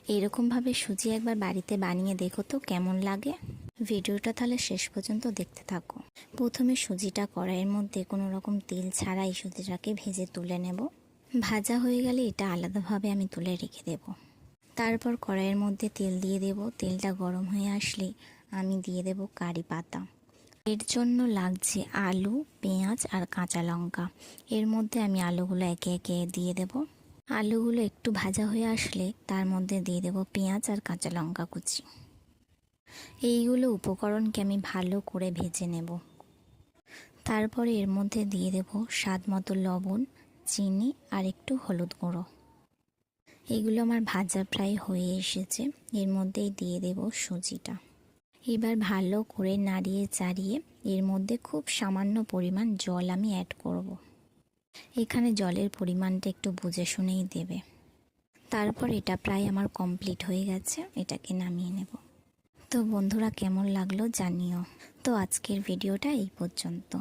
এরকমভাবে সুজি একবার বাড়িতে বানিয়ে দেখো তো কেমন লাগে। ভিডিওটা তাহলে শেষ পর্যন্ত দেখতে থাকো। প্রথমে সুজিটা কড়াইয়ের মধ্যে কোনো রকম তেল ছাড়াই সুজিটাকে ভেজে তুলে নেব। ভাজা হয়ে গেলে এটা আলাদাভাবে আমি তুলে রেখে দেব। তারপর কড়াইয়ের মধ্যে তেল দিয়ে দেব। তেলটা গরম হয়ে আসলে আমি দিয়ে দেব কারি পাতা। এর জন্য লাগছে আলু, পেঁয়াজ আর কাঁচা লঙ্কা। এর মধ্যে আমি আলুগুলো একে একে দিয়ে দেব। আলুগুলো একটু ভাজা হয়ে আসলে তার মধ্যে দিয়ে দেব পেঁয়াজ আর কাঁচা লঙ্কা কুচি। এইগুলো উপকরণকে আমি ভালো করে ভেজে নেব। তারপরে এর মধ্যে দিয়ে দেব স্বাদ মতো লবণ, চিনি আর একটু হলুদ গুঁড়ো। এগুলো আমার ভাজা প্রায় হয়ে এসেছে। এর মধ্যেই দিয়ে দেব সুজিটা। এবার ভালো করে নাড়িয়ে চাড়িয়ে এর মধ্যে খুব সামান্য পরিমাণ জল আমি অ্যাড করব। এখানে জলের পরিমাণটা একটু বুঝে শুনেই দেবে। তারপর এটা প্রায় আমার কমপ্লিট হয়ে গেছে, এটাকে নামিয়ে নেব। তো বন্ধুরা, কেমন লাগলো জানিও। তো আজকের ভিডিওটা এই পর্যন্ত।